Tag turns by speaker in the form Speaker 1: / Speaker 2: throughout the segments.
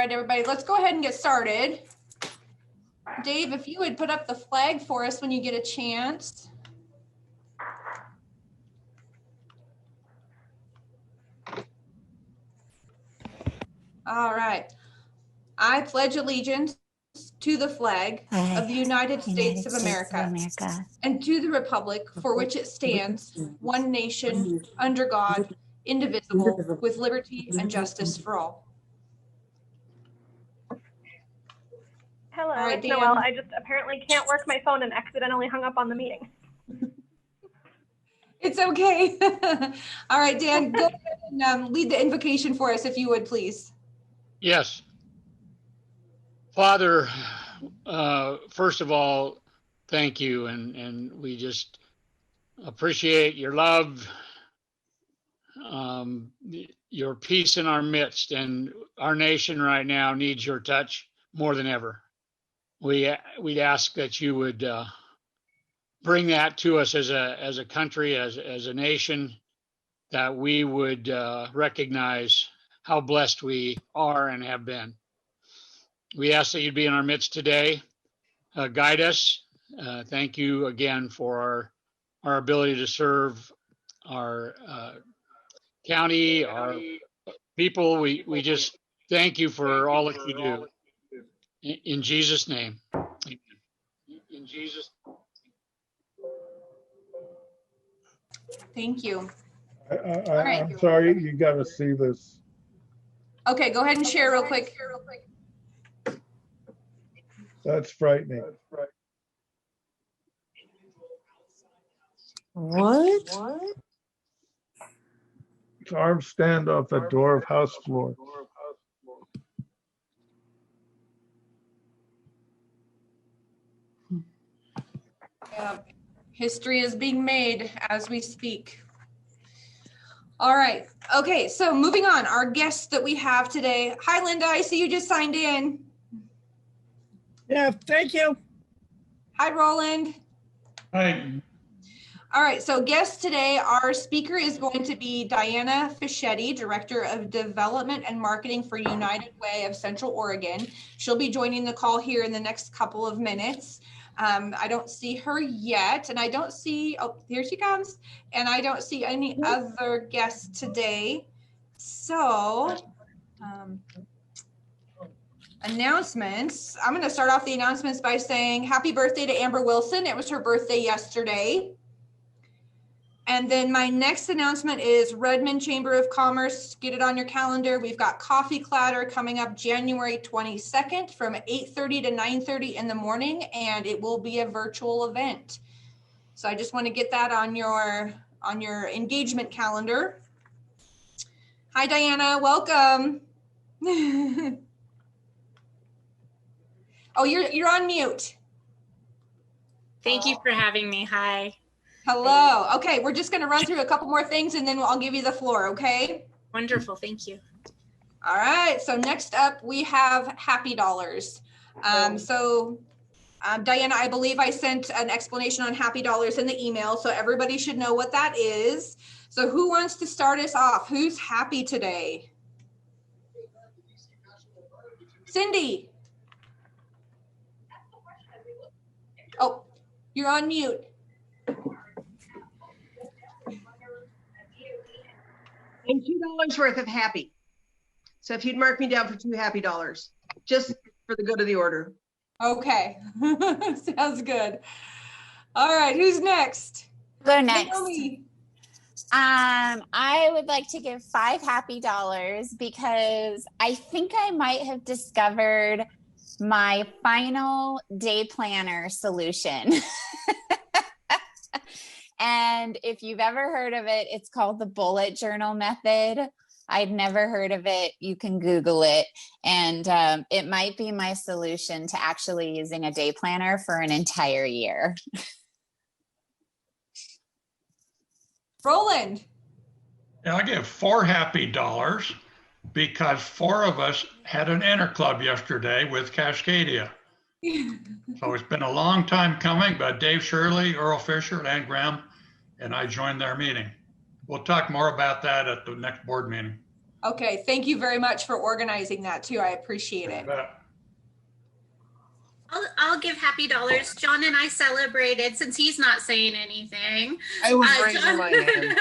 Speaker 1: right, everybody, let's go ahead and get started. Dave, if you would put up the flag for us when you get a chance. All right. I pledge allegiance to the flag of the United States of America and to the republic for which it stands, one nation, under God, indivisible, with liberty and justice for all.
Speaker 2: Hello,
Speaker 1: All right,
Speaker 2: it's Noelle. I just apparently can't work my phone and accidentally hung up on the meeting.
Speaker 1: It's okay. All right, Dan, go ahead and lead the invocation for us, if you would, please.
Speaker 3: Yes. Father, first of all, thank you. And we just appreciate your love, your peace in our midst. And our nation right now needs your touch more than ever. We'd ask that you would bring that to us as a country, as a nation, that we would recognize how blessed we are and have been. We ask that you'd be in our midst today, guide us. Thank you again for our ability to serve our county, our people. We just thank you for all that you do. In Jesus' name. Amen. In Jesus.
Speaker 1: Thank you.
Speaker 4: I'm sorry, you got to see this.
Speaker 1: Okay, go ahead and share real quick.
Speaker 4: That's frightening.
Speaker 5: What?
Speaker 4: It's arms stand off the door of house floor.
Speaker 1: Yeah, history is being made as we speak. All right. Okay, so moving on. Our guests that we have today. Hi, Linda. I see you just signed in.
Speaker 5: Yeah, thank you.
Speaker 1: Hi, Roland.
Speaker 4: Hi.
Speaker 1: All right, so guest today, our speaker is going to be Diana Fischetti, Director of Development and Marketing for United Way of Central Oregon. She'll be joining the call here in the next couple of minutes. I don't see her yet, and I don't see, oh, here she comes, and I don't see any other guests today. So, announcements. I'm going to start off the announcements by saying happy birthday to Amber Wilson. It was her birthday yesterday. And then my next announcement is Redmond Chamber of Commerce. Get it on your calendar. We've got Coffee Clatter coming up January 22nd from 8:30 to 9:30 in the morning, and it will be a virtual event. So I just want to get that on your engagement calendar. Hi, Diana. Welcome. Oh, you're on mute.
Speaker 6: Thank you for having me. Hi.
Speaker 1: Hello. Okay, we're just going to run through a couple more things and then I'll give you the floor, okay?
Speaker 6: Wonderful. Thank you.
Speaker 1: All right. So next up, we have Happy Dollars. Diana, I believe I sent an explanation on Happy Dollars in the email, so everybody should know what that is. So who wants to start us off? Who's happy today? Cindy. Oh, you're on mute.
Speaker 7: And $2 worth of happy. So if you'd mark me down for $2 happy, just for the good of the order.
Speaker 1: Okay, sounds good. All right, who's next?
Speaker 8: Go next.
Speaker 1: Naomi.
Speaker 8: I would like to give $5 happy because I think I might have discovered my final day planner solution. And if you've ever heard of it, it's called the bullet journal method. I'd never heard of it. You can Google it. And it might be my solution to actually using a day planner for an entire year.
Speaker 1: Roland.
Speaker 9: Yeah, I give $4 happy because 4 of us had an interclub yesterday with Cascadia. So it's been a long time coming, but Dave Shirley, Earl Fisher, and Graham, and I joined their meeting. We'll talk more about that at the next board meeting.
Speaker 1: Okay, thank you very much for organizing that too. I appreciate it.
Speaker 6: I'll give happy dollars. John and I celebrated, since he's not saying anything.
Speaker 10: I was raising my hand.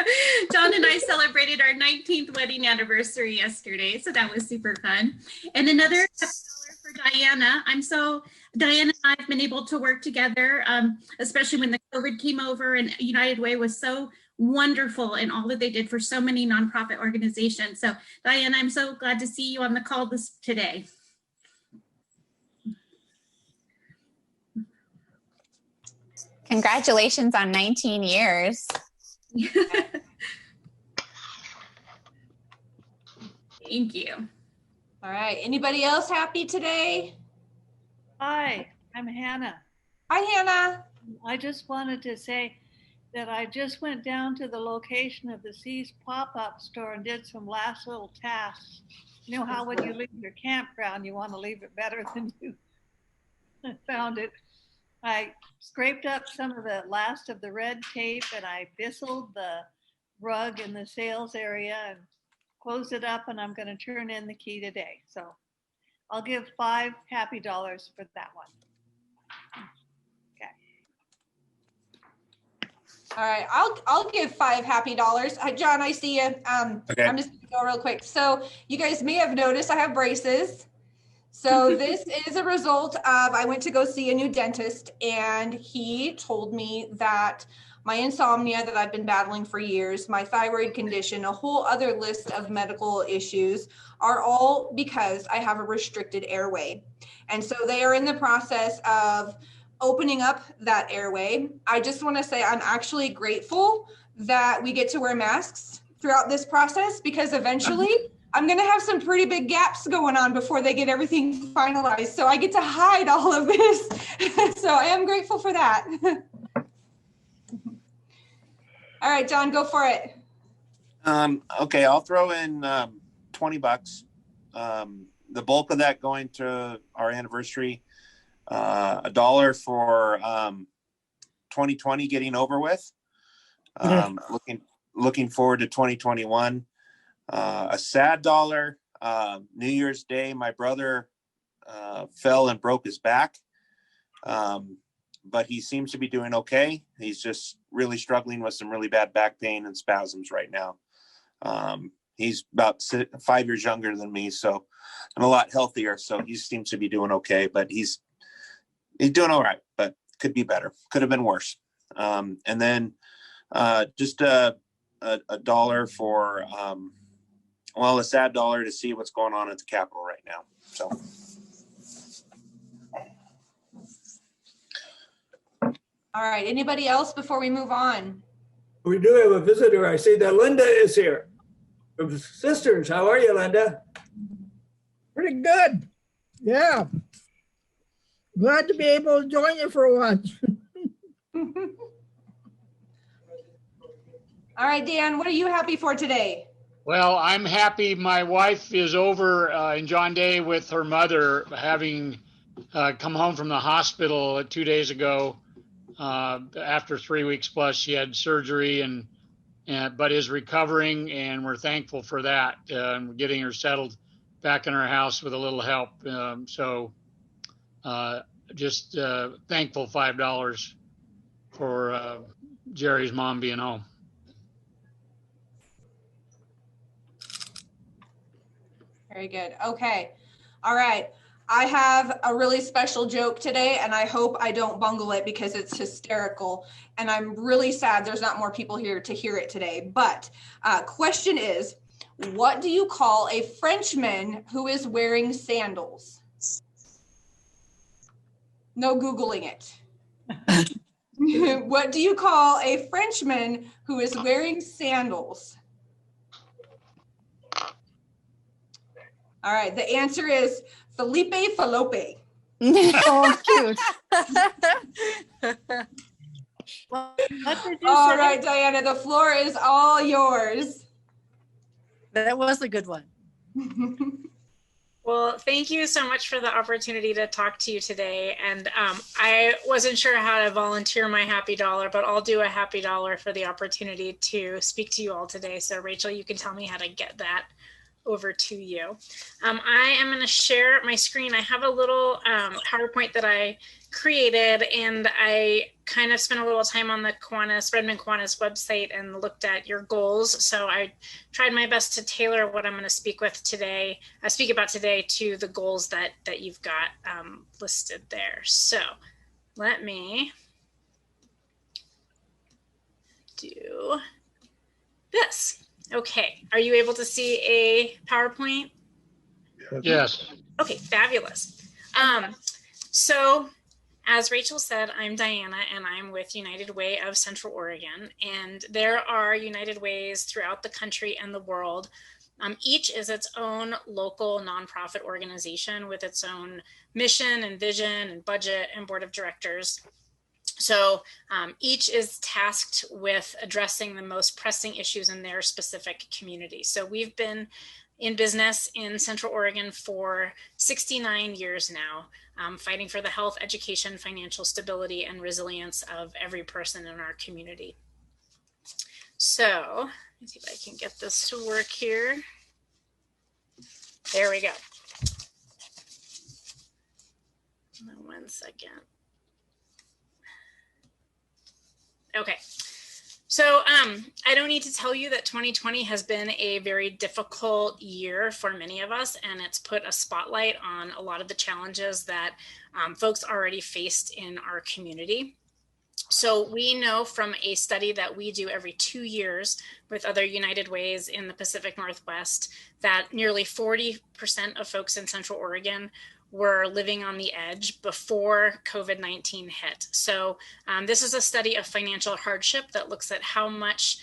Speaker 6: John and I celebrated our 19th wedding anniversary yesterday, so that was super fun. And another $1 for Diana. Diana and I have been able to work together, especially when the COVID came over, and United Way was so wonderful in all that they did for so many nonprofit organizations. So Diana, I'm so glad to see you on the call today.
Speaker 8: Congratulations on 19 years.
Speaker 6: Thank you.
Speaker 1: All right. Anybody else happy today?
Speaker 11: Hi, I'm Hannah.
Speaker 1: Hi, Hannah.
Speaker 11: I just wanted to say that I just went down to the location of the Seas pop-up store and did some last little tasks. You know how when you leave your campground, you want to leave it better than you found it. I scraped up some of the last of the red tape and I bisseled the rug in the sales area and closed it up, and I'm going to turn in the key today. So I'll give $5 happy dollars for that one. Okay.
Speaker 1: All right, I'll give $5 happy dollars. John, I see you.
Speaker 10: Okay.
Speaker 1: I'm just gonna go real quick. So you guys may have noticed I have braces. So this is a result of, I went to go see a new dentist, and he told me that my insomnia that I've been battling for years, my thyroid condition, a whole other list of medical issues are all because I have a restricted airway. And so they are in the process of opening up that airway. I just want to say I'm actually grateful that we get to wear masks throughout this process, because eventually I'm going to have some pretty big gaps going on before they get everything finalized. So I get to hide all of this. So I am grateful for that. All right, John, go for it.
Speaker 10: Okay, I'll throw in $20. The bulk of that going to our anniversary. $1 for 2020 getting over with. Looking forward to 2021. A sad $1. New Year's Day, my brother fell and broke his back. But he seems to be doing okay. He's just really struggling with some really bad back pain and spasms right now. He's about 5 years younger than me, so and a lot healthier. So he seems to be doing okay, but he's doing all right, but could be better. Could have been worse. And then just a $1 for, a sad $1 to see what's going on at the Capitol right now. So.
Speaker 1: All right, anybody else before we move on?
Speaker 5: We do have a visitor. I see that Linda is here. Sisters, how are you, Linda?
Speaker 12: Pretty good. Yeah. Glad to be able to join you for once.
Speaker 1: All right, Dan, what are you happy for today?
Speaker 3: Well, I'm happy my wife is over in John Day with her mother, having come home from the hospital 2 days ago. After 3 weeks plus, she had surgery but is recovering, and we're thankful for that. We're getting her settled back in her house with a little help. Just thankful $5 for Jerry's mom being home.
Speaker 1: Very good. Okay. All right. I have a really special joke today, and I hope I don't bungle it because it's hysterical. And I'm really sad there's not more people here to hear it today. But question is, what do you call a Frenchman who is wearing sandals? No Googling it. What do you call a Frenchman who is wearing sandals? All right, the answer is Felipe Fallope.
Speaker 8: Oh, cute.
Speaker 11: What did you
Speaker 1: All
Speaker 11: say?
Speaker 1: right, Diana, the floor is all yours.
Speaker 11: That was a good one.
Speaker 6: Well, thank you so much for the opportunity to talk to you today. And I wasn't sure how to volunteer my happy $1, but I'll do a happy $1 for the opportunity to speak to you all today. So Rachel, you can tell me how to get that
Speaker 13: over to you. I am going to share my screen. I have a little PowerPoint that I created, and I kind of spent a little time on the Redmond Kiwanis website and looked at your goals. So I tried my best to tailor what I'm going to speak about today to the goals that you've got listed there. So let me do this. Okay, are you able to see a PowerPoint?
Speaker 3: Yes.
Speaker 13: Okay, fabulous. So as Rachel said, I'm Diana, and I'm with United Way of Central Oregon, and there are United Ways throughout the country and the world. Each is its own local nonprofit organization with its own mission and vision and budget and board of directors. So each is tasked with addressing the most pressing issues in their specific community. So we've been in business in Central Oregon for 69 years now, fighting for the health, education, financial stability, and resilience of every person in our community. So let me see if I can get this to work here. There we go. 1 second. Okay, so I don't need to tell you that 2020 has been a very difficult year for many of us, and it's put a spotlight on a lot of the challenges that folks already faced in our community. So we know from a study that we do every 2 years with other United Ways in the Pacific Northwest that nearly 40% of folks in Central Oregon were living on the edge before COVID-19 hit. So this is a study of financial hardship that looks at how much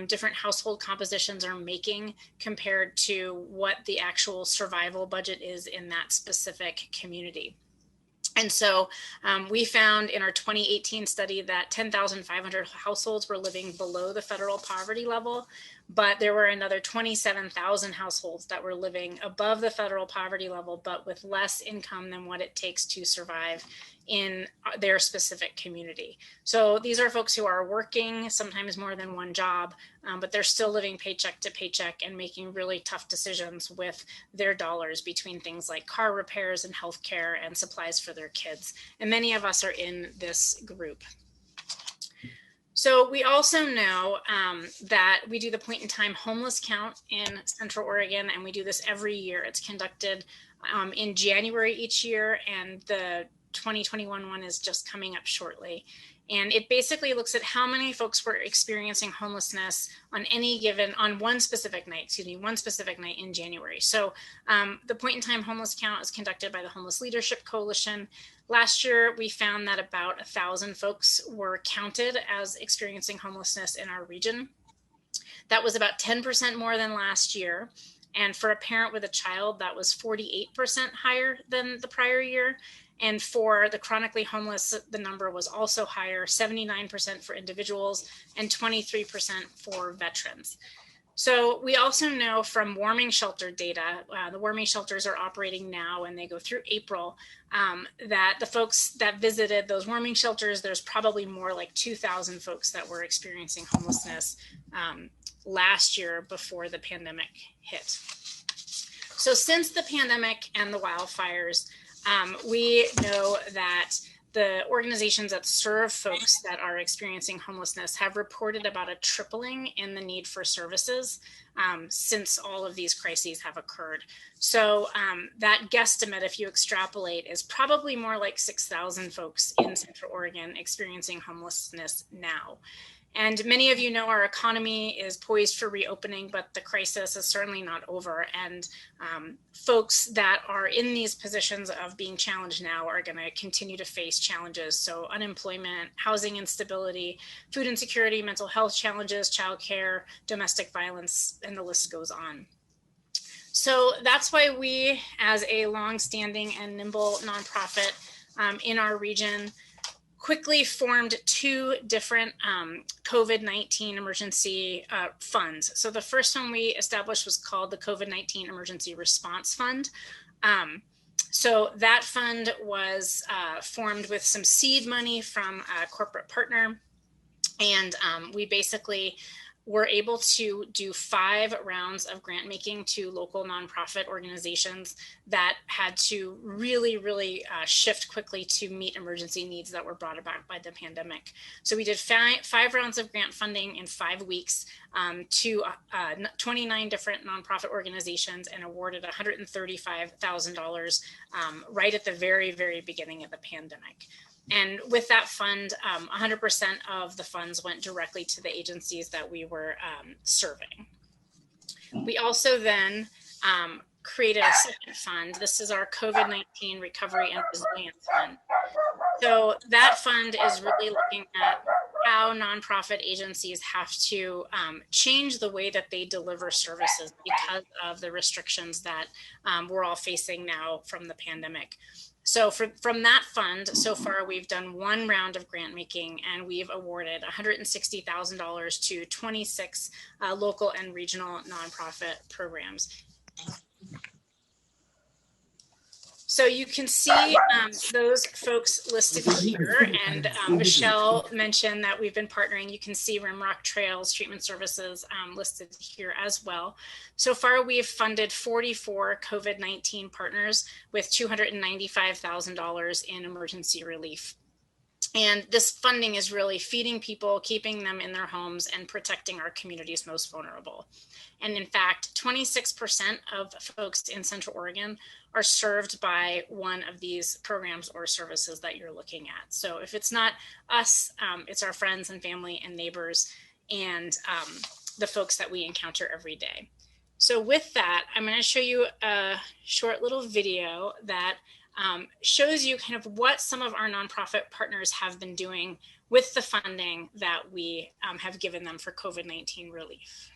Speaker 13: different household compositions are making compared to what the actual survival budget is in that specific community. And so we found in our 2018 study that 10,500 households were living below the federal poverty level, but there were another 27,000 households that were living above the federal poverty level, but with less income than what it takes to survive in their specific community. So these are folks who are working sometimes more than one job, but they're still living paycheck to paycheck and making really tough decisions with their dollars between things like car repairs and healthcare and supplies for their kids. And many of us are in this group. So we also know that we do the point in time homeless count in Central Oregon, and we do this every year. It's conducted in January each year, and the 2021 one is just coming up shortly. And it basically looks at how many folks were experiencing homelessness on one specific night in January. So the point in time homeless count is conducted by the Homeless Leadership Coalition. Last year, we found that about 1,000 folks were counted as experiencing homelessness in our region. That was about 10% more than last year. And for a parent with a child, that was 48% higher than the prior year. And for the chronically homeless, the number was also higher, 79% for individuals and 23% for veterans. So we also know from warming shelter data, the warming shelters are operating now and they go through April, that the folks that visited those warming shelters, there's probably more like 2,000 folks that were experiencing homelessness last year before the pandemic hit. So since the pandemic and the wildfires, we know that the organizations that serve folks that are experiencing homelessness have reported about a tripling in the need for services since all of these crises have occurred. So that guesstimate, if you extrapolate, is probably more like 6,000 folks in Central Oregon experiencing homelessness now. And many of you know our economy is poised for reopening, but the crisis is certainly not over. And folks that are in these positions of being challenged now are going to continue to face challenges. So unemployment, housing instability, food insecurity, mental health challenges, childcare, domestic violence, and the list goes on. So that's why we, as a longstanding and nimble nonprofit in our region, quickly formed two different COVID-19 emergency funds. So the first one we established was called the COVID-19 Emergency Response Fund. So that fund was formed with some seed money from a corporate partner. And we basically were able to do 5 rounds of grant making to local nonprofit organizations that had to really shift quickly to meet emergency needs that were brought about by the pandemic. So we did 5 rounds of grant funding in 5 weeks to 29 different nonprofit organizations and awarded $135,000 right at the very beginning of the pandemic. And with that fund, 100% of the funds went directly to the agencies that we were serving. We also then created a second fund. This is our COVID-19 Recovery and Resilience Fund. So that fund is really looking at how nonprofit agencies have to change the way that they deliver services because of the restrictions that we're all facing now from the pandemic. So from that fund, so far we've done 1 round of grant making, and we've awarded $160,000 to 26 local and regional nonprofit programs. So you can see those folks listed here, and Michelle mentioned that we've been partnering. You can see Rimrock Trails Treatment Services listed here as well. So far, we've funded 44 COVID-19 partners with $295,000 in emergency relief. And this funding is really feeding people, keeping them in their homes, and protecting our communities most vulnerable. And in fact, 26% of folks in Central Oregon are served by one of these programs or services that you're looking at. So if it's not us, it's our friends and family and neighbors and the folks that we encounter every day. So with that, I'm going to show you a short little video that shows you kind of what some of our nonprofit partners have been doing with the funding that we have given them for COVID-19 relief.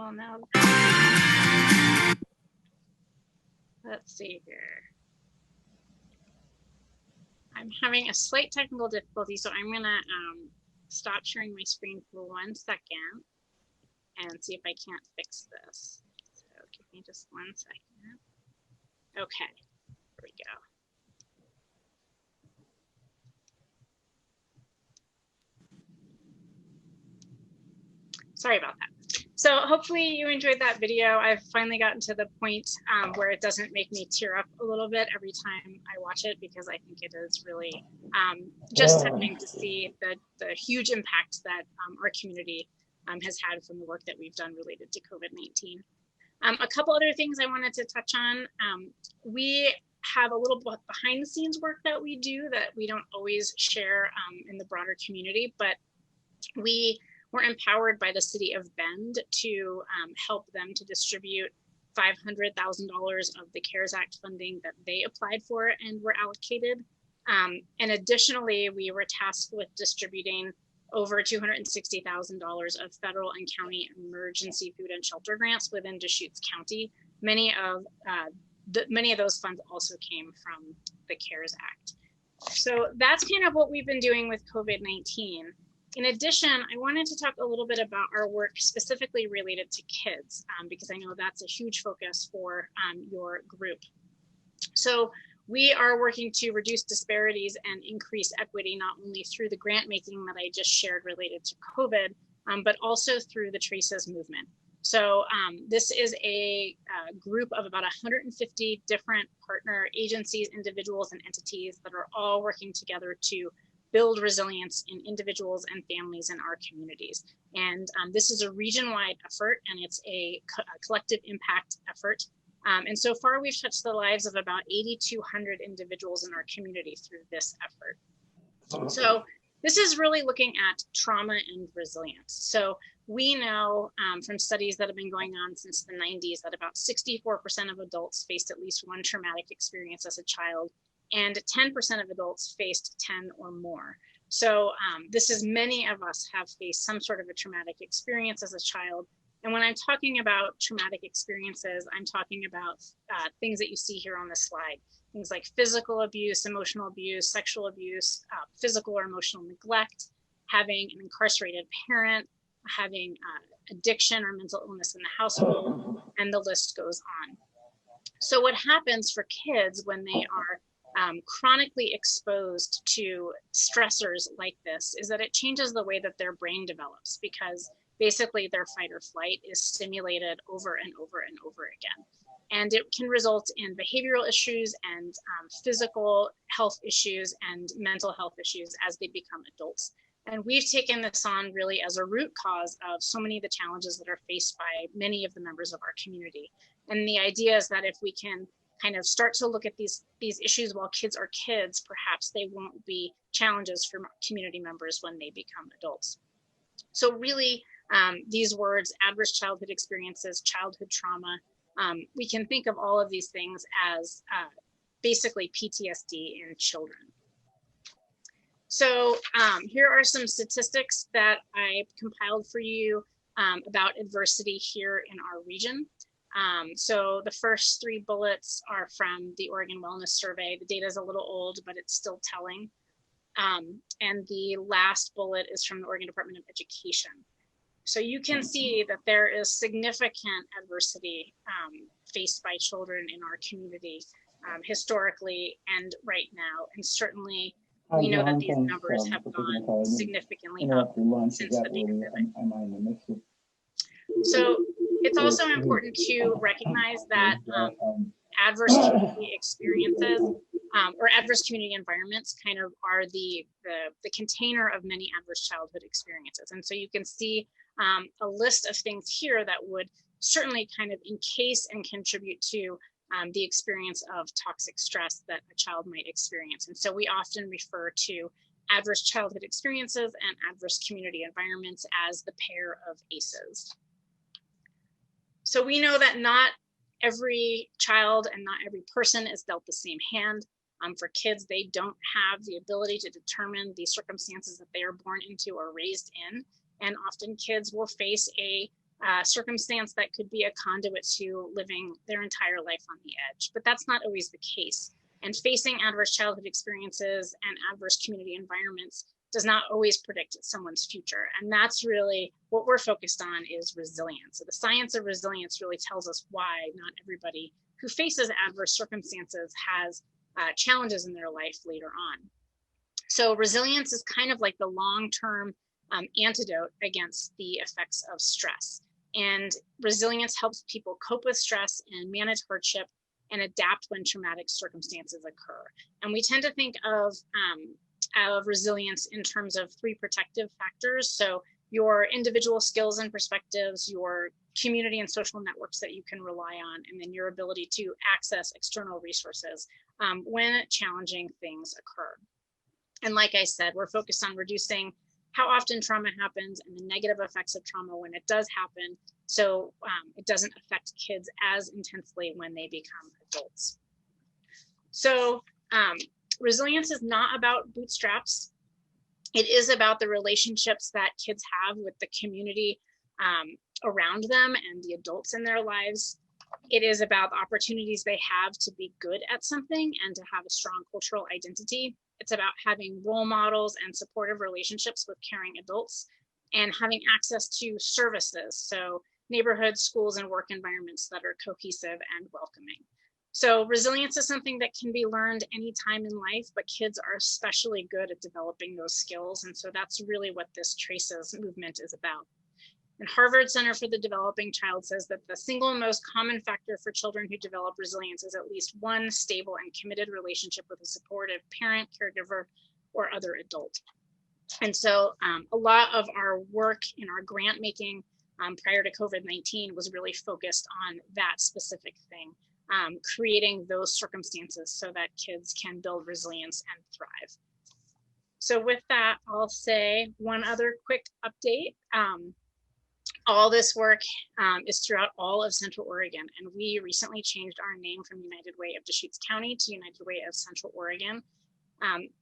Speaker 13: well, now let's see here. I'm having a slight technical difficulty, so I'm gonna stop sharing my screen for 1 second and see if I can't fix this. So give me just 1 second. Okay, here we go. Sorry about that. So hopefully you enjoyed that video. I've finally gotten to the point where it doesn't make me tear up a little bit every time I watch it, because I think it is really just touching to see the huge impact that our community has had from the work that we've done related to COVID-19. A couple other things I wanted to touch on. We have a little behind the scenes work that we do that we don't always share in the broader community, but we were empowered by the city of Bend to help them to distribute $500,000 of the CARES Act funding that they applied for and were allocated. And additionally, we were tasked with distributing over $260,000 of federal and county emergency food and shelter grants within Deschutes County. Many of those funds also came from the CARES Act. So that's kind of what we've been doing with COVID-19. In addition, I wanted to talk a little bit about our work specifically related to kids, because I know that's a huge focus for your group. So we are working to reduce disparities and increase equity, not only through the grant making that I just shared related to COVID, but also through the Traces movement. So this is a group of about 150 different partner agencies, individuals, and entities that are all working together to build resilience in individuals and families in our communities. And this is a region-wide effort, and it's a collective impact effort. And so far, we've touched the lives of about 8,200 individuals in our community through this effort. So this is really looking at trauma and resilience. So we know from studies that have been going on since the 90s that about 64% of adults faced at least one traumatic experience as a child, and 10% of adults faced 10 or more. So this is many of us have faced some sort of a traumatic experience as a child. And when I'm talking about traumatic experiences, I'm talking about things that you see here on this slide. Things like physical abuse, emotional abuse, sexual abuse, physical or emotional neglect, having an incarcerated parent, having addiction or mental illness in the household, and the list goes on. So what happens for kids when they are chronically exposed to stressors like this is that it changes the way that their brain develops, because basically their fight or flight is stimulated over and over and over again. And it can result in behavioral issues and physical health issues and mental health issues as they become adults. And we've taken this on really as a root cause of so many of the challenges that are faced by many of the members of our community. And the idea is that if we can kind of start to look at these issues while kids are kids, perhaps they won't be challenges for community members when they become adults. So really, these words, adverse childhood experiences, childhood trauma, we can think of all of these things as basically PTSD in children. So here are some statistics that I compiled for you about adversity here in our region. So the first 3 bullets are from the Oregon Wellness Survey. The data is a little old, but it's still telling. And the last bullet is from the Oregon Department of Education. So you can see that there is significant adversity faced by children in our community historically and right now. And certainly we know that these numbers have gone significantly up since the pandemic. So it's also important to recognize that adverse community experiences or adverse community environments kind of are the container of many adverse childhood experiences. And so you can see a list of things here that would certainly kind of encase and contribute to the experience of toxic stress that a child might experience. And so we often refer to adverse childhood experiences and adverse community environments as the pair of ACEs. So we know that not every child and not every person is dealt the same hand. For kids, they don't have the ability to determine the circumstances that they are born into or raised in. And often kids will face a circumstance that could be a conduit to living their entire life on the edge. But that's not always the case. And facing adverse childhood experiences and adverse community environments does not always predict someone's future. And that's really what we're focused on, is resilience. So the science of resilience really tells us why not everybody who faces adverse circumstances has challenges in their life later on. So resilience is kind of like the long-term antidote against the effects of stress. And resilience helps people cope with stress and manage hardship and adapt when traumatic circumstances occur. And we tend to think of resilience in terms of 3 protective factors. So your individual skills and perspectives, your community and social networks that you can rely on, and then your ability to access external resources when challenging things occur. And like I said, we're focused on reducing how often trauma happens and the negative effects of trauma when it does happen, so it doesn't affect kids as intensely when they become adults. So resilience is not about bootstraps. It is about the relationships that kids have with the community around them and the adults in their lives. It is about the opportunities they have to be good at something and to have a strong cultural identity. It's about having role models and supportive relationships with caring adults, and having access to services, so neighborhoods, schools, and work environments that are cohesive and welcoming. So resilience is something that can be learned anytime in life, but kids are especially good at developing those skills. And so that's really what this Traces movement is about. And Harvard Center for the Developing Child says that the single most common factor for children who develop resilience is at least one stable and committed relationship with a supportive parent, caregiver, or other adult. And so a lot of our work in our grant making prior to COVID-19 was really focused on that specific thing, creating those circumstances so that kids can build resilience and thrive. So with that, I'll say one other quick update. All this work is throughout all of Central Oregon, and we recently changed our name from United Way of Deschutes County to United Way of Central Oregon.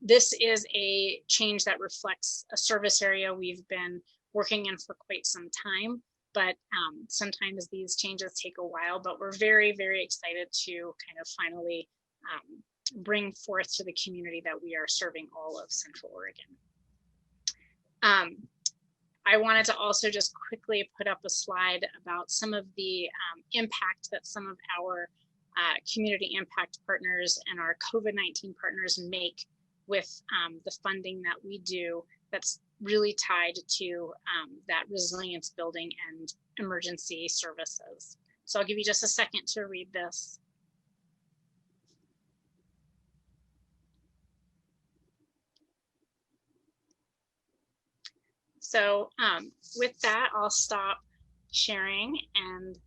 Speaker 13: This is a change that reflects a service area we've been working in for quite some time, but sometimes these changes take a while, but we're very, very excited to kind of finally bring forth to the community that we are serving all of Central Oregon. I wanted to also just quickly put up a slide about some of the impact that some of our community impact partners and our COVID-19 partners make with the funding that we do that's really tied to that resilience building and emergency services. So I'll give you just a second to read this. So with that, I'll stop sharing and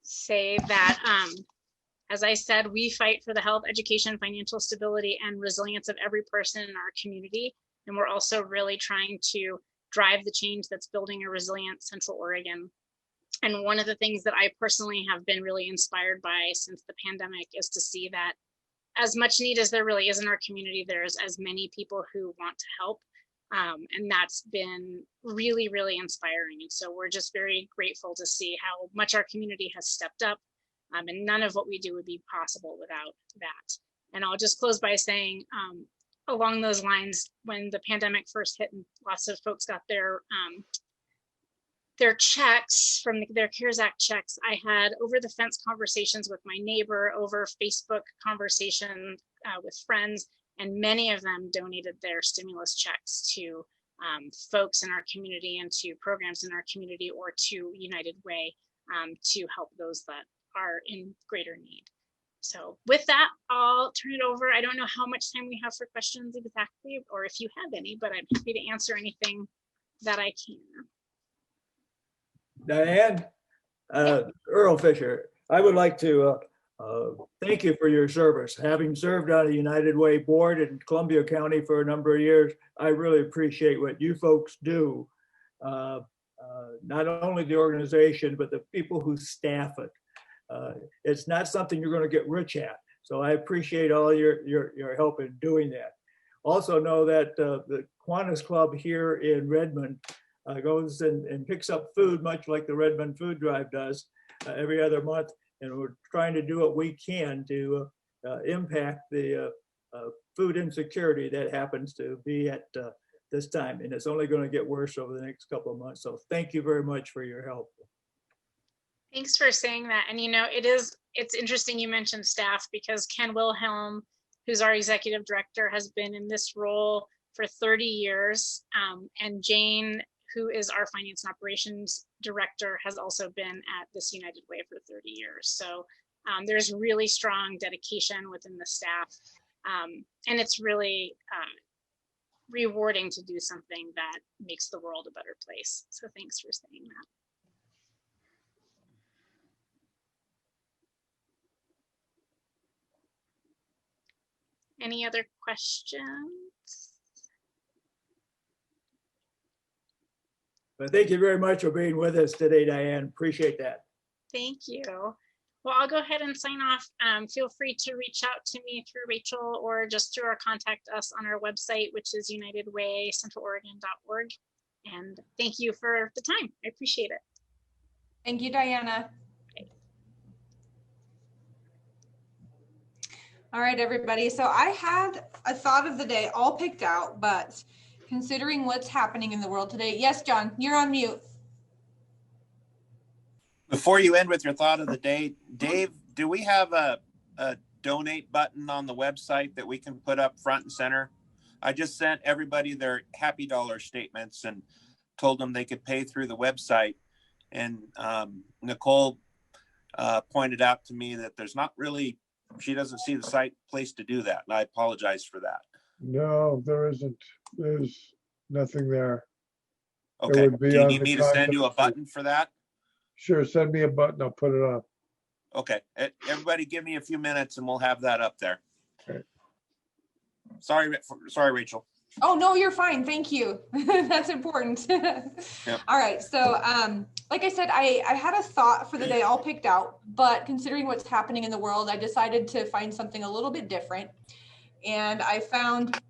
Speaker 13: say that, as I said, we fight for the health, education, financial stability, and resilience of every person in our community. And we're also really trying to drive the change that's building a resilient Central Oregon. And one of the things that I personally have been really inspired by since the pandemic is to see that as much need as there really is in our community, there's as many people who want to help. And that's been really, really inspiring. And so we're just very grateful to see how much our community has stepped up. And none of what we do would be possible without that. And I'll just close by saying, along those lines, when the pandemic first hit and lots of folks got their checks from their CARES Act checks, I had over the fence conversations with my neighbor, over Facebook conversation with friends, and many of them donated their stimulus checks to folks in our community and to programs in our community or to United Way to help those that are in greater need. So with that, I'll turn it over. I don't know how much time we have for questions exactly, or if you have any, but I'm happy to answer anything that I can.
Speaker 5: Diane, Earl Fisher, I would like to thank you for your service. Having served on a United Way board in Columbia County for a number of years, I really appreciate what you folks do. Not only the organization, but the people who staff it. It's not something you're going to get rich at. So I appreciate all your help in doing that. also know that the Kiwanis Club here in Redmond goes and picks up food, much like the Redmond Food Drive does, every other month. And we're trying to do what we can to impact the food insecurity that happens to be at this time. And it's only going to get worse over the next couple of months. So thank you very much for your help.
Speaker 13: Thanks for saying that. And it's interesting you mentioned staff, because Ken Wilhelm, who's our executive director, has been in this role for 30 years. And Jane, who is our finance and operations director, has also been at this United Way for 30 years. So there's really strong dedication within the staff. And it's really rewarding to do something that makes the world a better place. So thanks for saying that. Any other questions?
Speaker 5: But thank you very much for being with us today, Diane. Appreciate that.
Speaker 13: Thank you. Well, I'll go ahead and sign off. Feel free to reach out to me through Rachel or just through our contact us on our website, which is unitedwaycentraloregon.org. And thank you for the time. I appreciate it.
Speaker 1: Thank you, Diana.
Speaker 13: Okay.
Speaker 1: All right, everybody. So I had a thought of the day all picked out, but considering what's happening in the world today. Yes, John, you're on mute.
Speaker 10: Before you end with your thought of the day, Dave, do we have a donate button on the website that we can put up front and center? I just sent everybody their happy dollar statements and told them they could pay through the website. And Nicole pointed out to me that there's not really, she doesn't see the site place to do that. And I apologize for that.
Speaker 4: No, there isn't. There's nothing there.
Speaker 10: Okay. Do you need me to send you a button for that?
Speaker 4: Sure, send me a button. I'll put it up.
Speaker 10: Okay. Everybody give me a few minutes and we'll have that up there.
Speaker 4: Okay.
Speaker 10: Sorry, Rachel.
Speaker 1: Oh, no, you're fine. Thank you. That's important. Yep. All right. So, like I said, I had a thought for the day all picked out, but considering what's happening in the world, I decided to find something a little bit different. And I found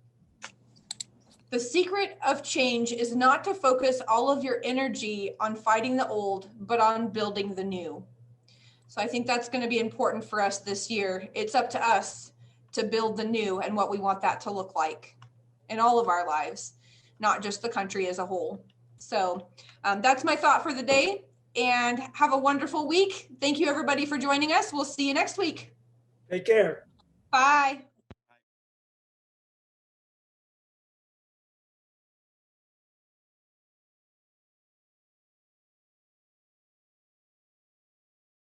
Speaker 1: the secret of change is not to focus all of your energy on fighting the old, but on building the new. So I think that's going to be important for us this year. It's up to us to build the new and what we want that to look like in all of our lives, not just the country as a whole. So that's my thought for the day, and have a wonderful week. Thank you, everybody, for joining us. We'll see you next week.
Speaker 5: Take care.
Speaker 1: Bye.